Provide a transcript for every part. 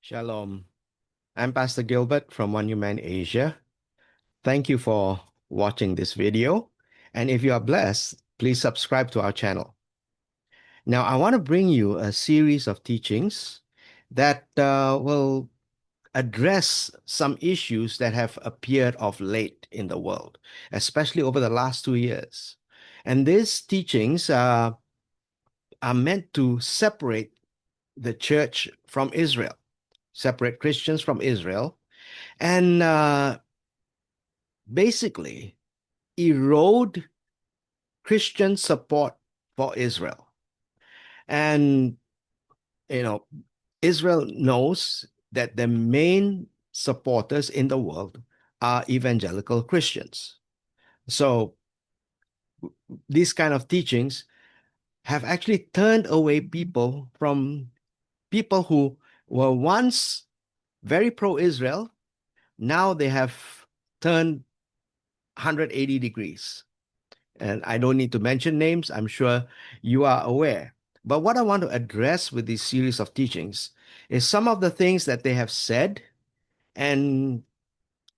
Shalom. I'm Pastor Gilbert from One Human Asia. Thank you for watching this video. And if you are blessed, please subscribe to our channel. Now, I want to bring you a series of teachings that will address some issues that have appeared of late in the world, especially over the last 2 years. And these teachings are meant to separate the church from Israel, separate Christians from Israel, and basically erode Christian support for Israel. And, you know, Israel knows that the main supporters in the world are evangelical Christians. So these kind of teachings have actually turned away people from people who were once very pro-Israel. Now they have turned 180 degrees. And I don't need to mention names. I'm sure you are aware. But what I want to address with this series of teachings is some of the things that they have said and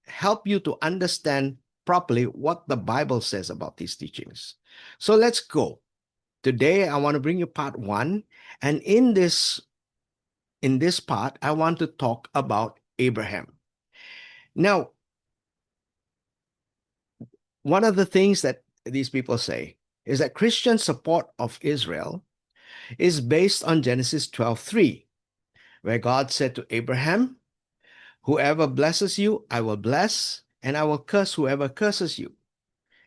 help you to understand properly what the Bible says about these teachings. So let's go. Today, I want to bring you part one. And in this part, I want to talk about Abraham. Now, one of the things that these people say is that Christian support of Israel is based on Genesis 12:3, where God said to Abraham, "Whoever blesses you, I will bless, and I will curse whoever curses you."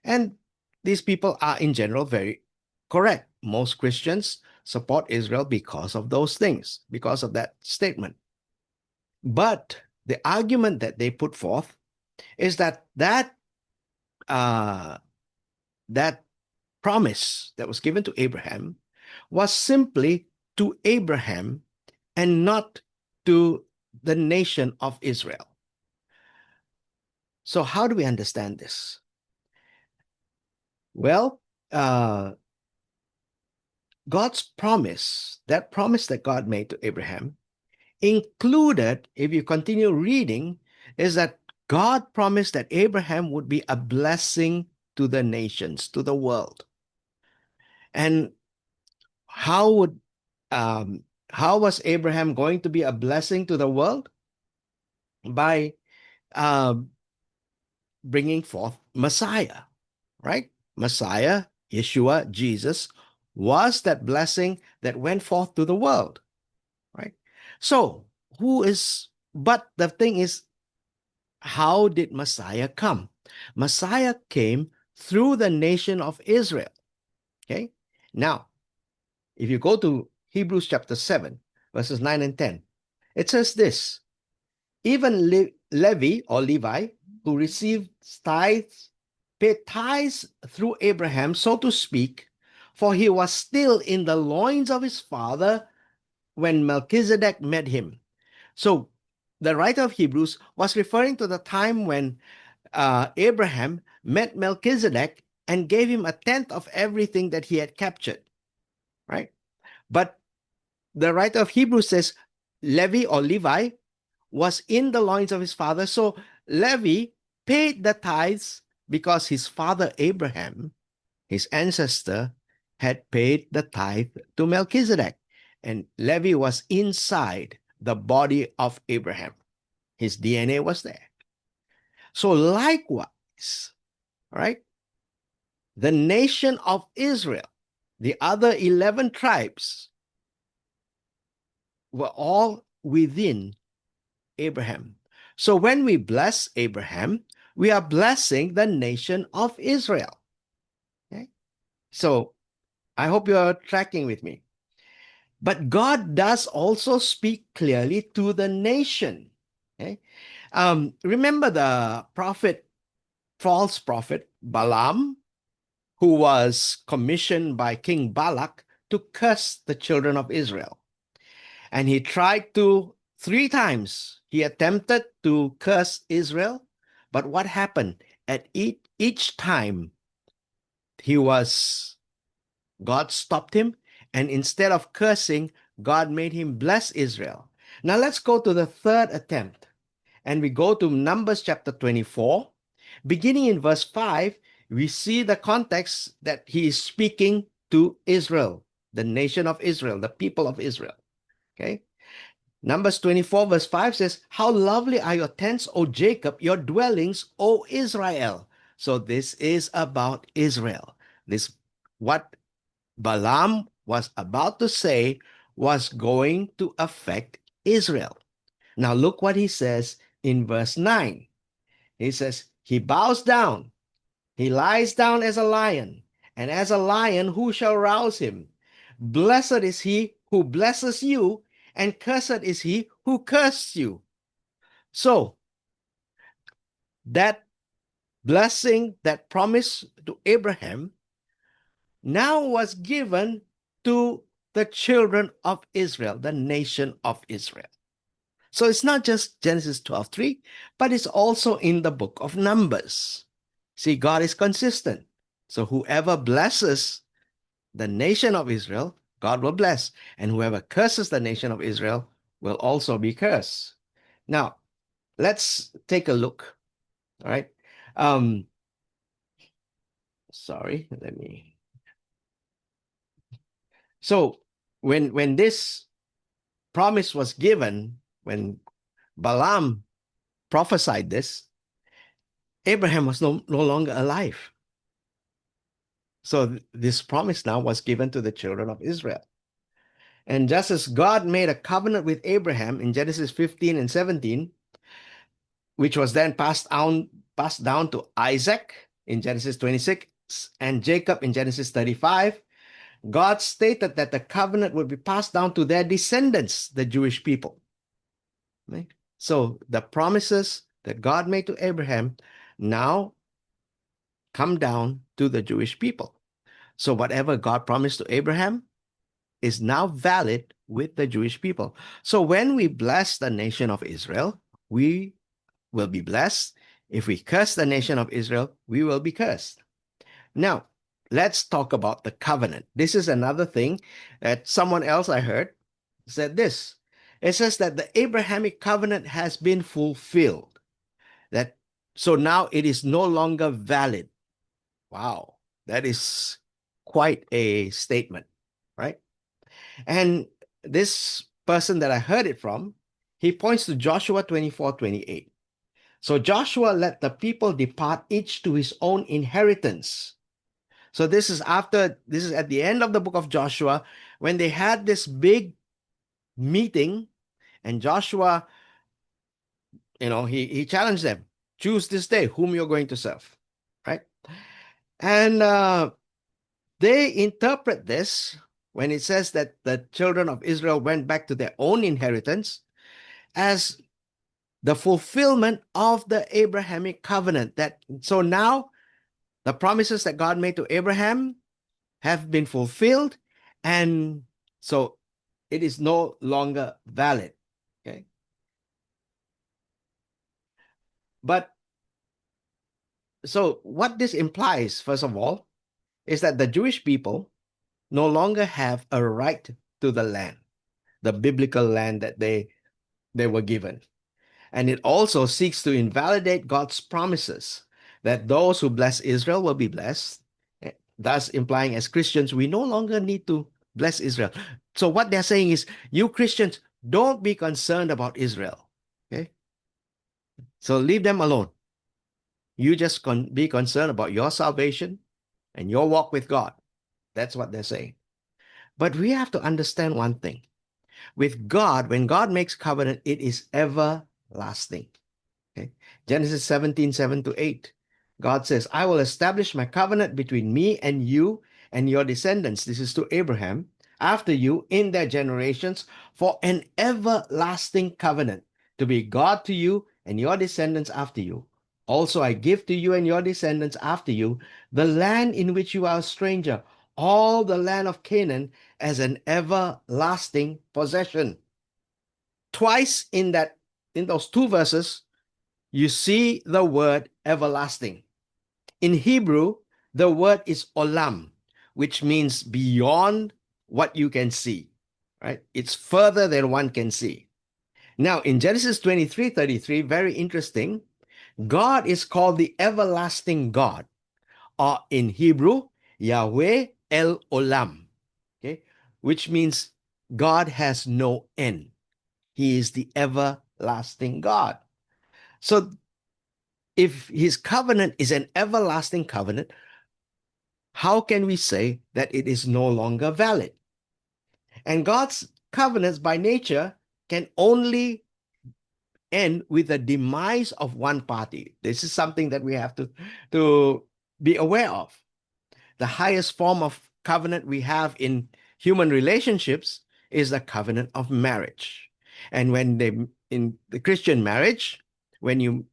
And these people are in general very correct. Most Christians support Israel because of those things, because of that statement. But the argument that they put forth is that that promise that was given to Abraham was simply to Abraham and not to the nation of Israel. So how do we understand this? Well, God's promise, that promise that God made to Abraham, included, if you continue reading, is that God promised that Abraham would be a blessing to the nations, to the world. And how was Abraham going to be a blessing to the world? By bringing forth Messiah, right? Messiah, Yeshua, Jesus, was that blessing that went forth to the world, right? So, but the thing is, how did Messiah come? Messiah came through the nation of Israel, okay? Now, if you go to Hebrews chapter 7, verses 9 and 10, it says this: even Levi or Levi, who received tithes, paid tithes through Abraham, so to speak, for he was still in the loins of his father when Melchizedek met him. So the writer of Hebrews was referring to the time when Abraham met Melchizedek and gave him a tenth of everything that he had captured, right? But the writer of Hebrews says Levi or Levi was in the loins of his father. So Levi paid the tithes because his father Abraham, his ancestor, had paid the tithe to Melchizedek. And Levi was inside the body of Abraham. His DNA was there. So likewise, right, the nation of Israel, the other 11 tribes, were all within Abraham. So when we bless Abraham, we are blessing the nation of Israel. Okay? So I hope you're tracking with me. But God does also speak clearly to the nation. Okay? Remember the false prophet Balaam, who was commissioned by King Balak to curse the children of Israel. And he tried to 3 times. He attempted to curse Israel, but what happened? At each time, God stopped him, and instead of cursing, God made him bless Israel. Now let's go to the third attempt. And we go to Numbers chapter 24. Beginning in verse 5, we see the context that he is speaking to Israel, the nation of Israel, the people of Israel. Okay. Numbers 24 verse 5 says, "How lovely are your tents, O Jacob, your dwellings, O Israel." So this is about Israel. This, what Balaam was about to say, was going to affect Israel. Now look what he says in verse 9. He says, "He bows down, he lies down as a lion, and as a lion, who shall rouse him? Blessed is he who blesses you, and cursed is he who curses you." So that blessing, that promise to Abraham, now was given to the children of Israel, the nation of Israel. So it's not just Genesis 12:3, but it's also in the book of Numbers. See, God is consistent. So whoever blesses the nation of Israel, God will bless. And whoever curses the nation of Israel will also be cursed. Now, let's take a look. All right. Sorry, let me. So when this promise was given, when Balaam prophesied this, Abraham was no longer alive. So this promise now was given to the children of Israel. And just as God made a covenant with Abraham in Genesis 15 and 17, which was then passed down to Isaac in Genesis 26 and Jacob in Genesis 35, God stated that the covenant would be passed down to their descendants, the Jewish people. Right? So the promises that God made to Abraham now come down to the Jewish people. So whatever God promised to Abraham is now valid with the Jewish people. So when we bless the nation of Israel, we will be blessed. If we curse the nation of Israel, we will be cursed. Now, let's talk about the covenant. This is another thing that someone else I heard said this. It says that the Abrahamic covenant has been fulfilled. So now it is no longer valid. Wow, that is quite a statement, right? And this person that I heard it from, he points to Joshua 24:28. So Joshua let the people depart, each to his own inheritance. So this is at the end of the book of Joshua, when they had this big meeting, and Joshua, he challenged them, choose this day whom you're going to serve, right? And they interpret this when it says that the children of Israel went back to their own inheritance as the fulfillment of the Abrahamic covenant. So now the promises that God made to Abraham have been fulfilled, and so it is no longer valid. Okay. But so what this implies, first of all, is that the Jewish people no longer have a right to the land, the biblical land that they were given. And it also seeks to invalidate God's promises that those who bless Israel will be blessed, thus implying as Christians, we no longer need to bless Israel. So what they're saying is, you Christians, don't be concerned about Israel. Okay? So leave them alone. You just be concerned about your salvation and your walk with God. That's what they're saying. But we have to understand one thing. With God, when God makes covenant, it is everlasting. Okay? Genesis 17:7-8. God says, "I will establish my covenant between me and you and your descendants." This is to Abraham. "After you, in their generations, for an everlasting covenant, to be God to you and your descendants after you. Also, I give to you and your descendants after you the land in which you are a stranger, all the land of Canaan, as an everlasting possession." Twice in those two verses, you see the word everlasting. In Hebrew, the word is olam, which means beyond what you can see, right? It's further than one can see. Now, in Genesis 23:33, very interesting, God is called the everlasting God, or in Hebrew, Yahweh El Olam, okay, which means God has no end. He is the everlasting God. So if his covenant is an everlasting covenant, how can we say that it is no longer valid? And God's covenants by nature can only end with the demise of one party. This is something that we have to be aware of. The highest form of covenant we have in human relationships is the covenant of marriage. And when they, in the Christian marriage, when you,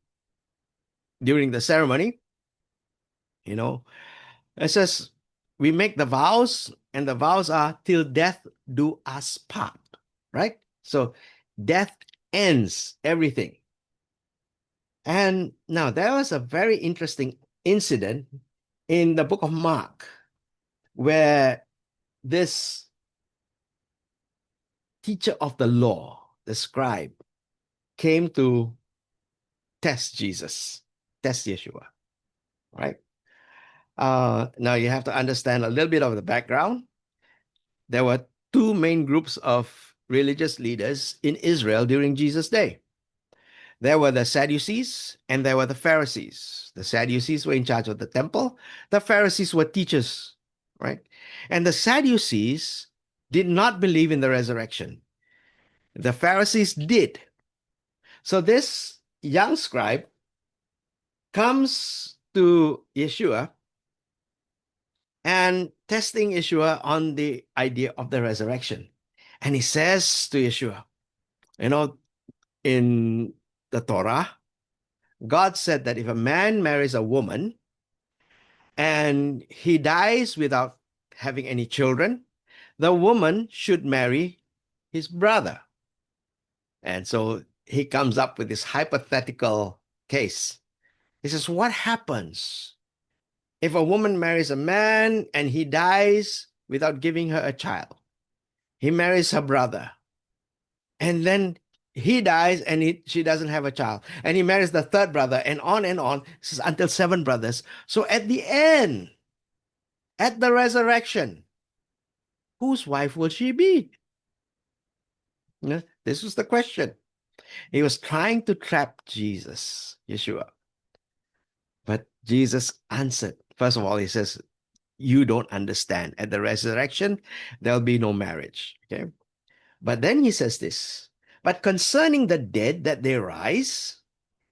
during the ceremony, you know, it says we make the vows, and the vows are till death do us part, right? So death ends everything. And now there was a very interesting incident in the book of Mark where this teacher of the law, the scribe, came to test Jesus, test Yeshua, right? Now you have to understand a little bit of the background. There were two main groups of religious leaders in Israel during Jesus' day. There were the Sadducees and there were the Pharisees. The Sadducees were in charge of the temple. The Pharisees were teachers, right? And the Sadducees did not believe in the resurrection. The Pharisees did. So this young scribe comes to Yeshua and testing Yeshua on the idea of the resurrection. And he says to Yeshua, you know, in the Torah, God said that if a man marries a woman and he dies without having any children, the woman should marry his brother. And so he comes up with this hypothetical case. He says, what happens if a woman marries a man and he dies without giving her a child? He marries her brother. And then he dies and she doesn't have a child. And he marries the third brother and on until 7 brothers. So at the end, at the resurrection, whose wife will she be? Yeah, this was the question. He was trying to trap Jesus, Yeshua. But Jesus answered. First of all, he says, you don't understand. At the resurrection, there'll be no marriage. Okay. But then he says this, but concerning the dead that they rise,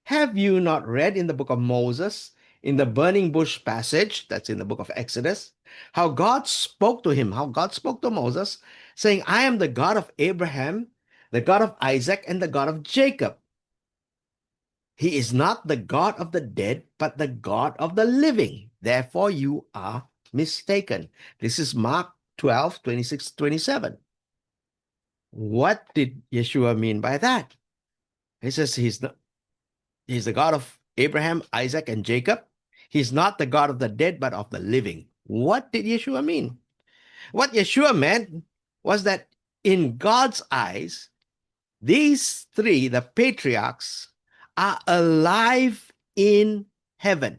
have you not read in the book of Moses, in the burning bush passage, that's in the book of Exodus, how God spoke to him, how God spoke to Moses, saying, I am the God of Abraham, the God of Isaac, and the God of Jacob. He is not the God of the dead, but the God of the living. Therefore, you are mistaken. This is Mark 12, 26, 27. What did Yeshua mean by that? He says he's the God of Abraham, Isaac, and Jacob. He's not the God of the dead, but of the living. What did Yeshua mean? What Yeshua meant was that in God's eyes, these three, the patriarchs, are alive in heaven.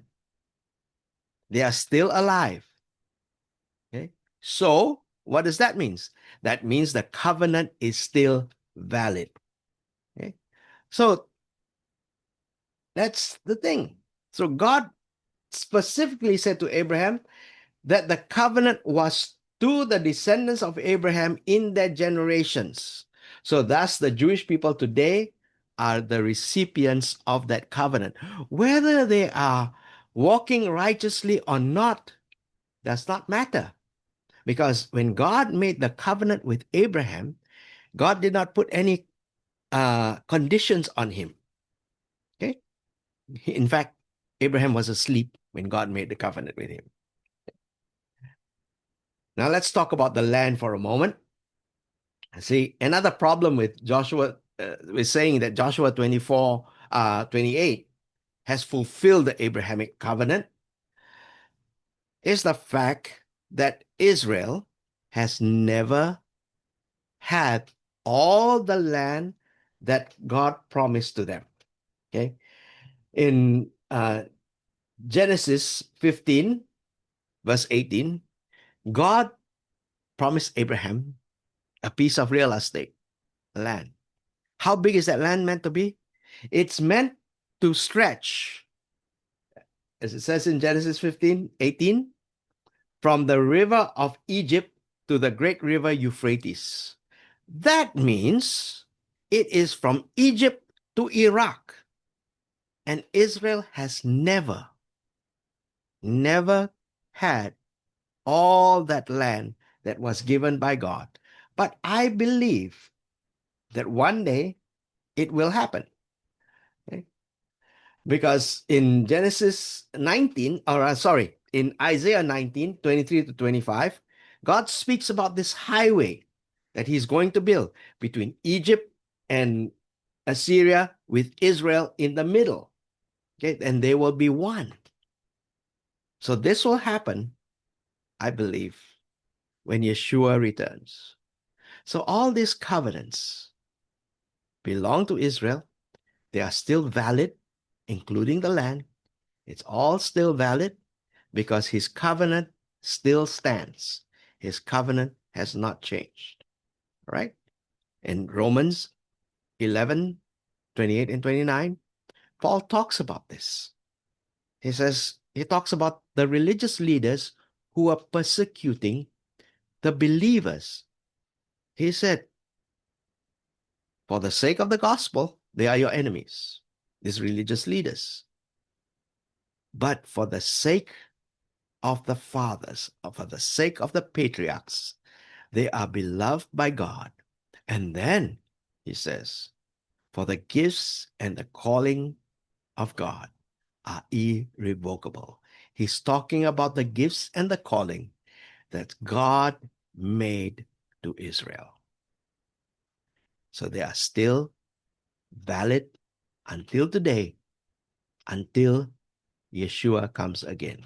They are still alive. Okay? So, what does that mean? That means the covenant is still valid. Okay? So, that's the thing. So, God specifically said to Abraham that the covenant was to the descendants of Abraham in their generations. So, thus, the Jewish people today are the recipients of that covenant. Whether they are walking righteously or not does not matter. Because when God made the covenant with Abraham, God did not put any conditions on him. Okay. In fact, Abraham was asleep when God made the covenant with him. Now let's talk about the land for a moment. See, another problem with Joshua, with saying that Joshua 24, 28 has fulfilled the Abrahamic covenant is the fact that Israel has never had all the land that God promised to them. Okay. In Genesis 15, verse 18, God promised Abraham a piece of real estate, land. How big is that land meant to be? It's meant to stretch, as it says in Genesis 15:18, from the river of Egypt to the great river Euphrates. That means it is from Egypt to Iraq. And Israel has never had all that land that was given by God. But I believe that one day it will happen. Okay? Because in Genesis 19, in Isaiah 19:23-25, God speaks about this highway that he's going to build between Egypt and Assyria with Israel in the middle. Okay, and they will be one. So this will happen, I believe, when Yeshua returns. So all these covenants belong to Israel. They are still valid, including the land. It's all still valid because his covenant still stands. His covenant has not changed. Right? In Romans 11:28 and 29, Paul talks about this. He talks about the religious leaders who are persecuting the believers. He said, for the sake of the gospel, they are your enemies, these religious leaders. But for the sake of the fathers, for the sake of the patriarchs, they are beloved by God. And then, he says, for the gifts and the calling of God are irrevocable. He's talking about the gifts and the calling that God made to Israel. So they are still valid until today, until Yeshua comes again.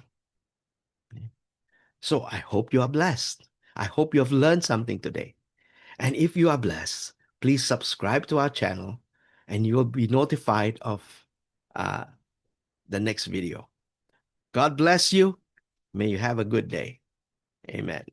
So I hope you are blessed. I hope you have learned something today. And if you are blessed, please subscribe to our channel and you will be notified of the next video. God bless you. May you have a good day. Amen.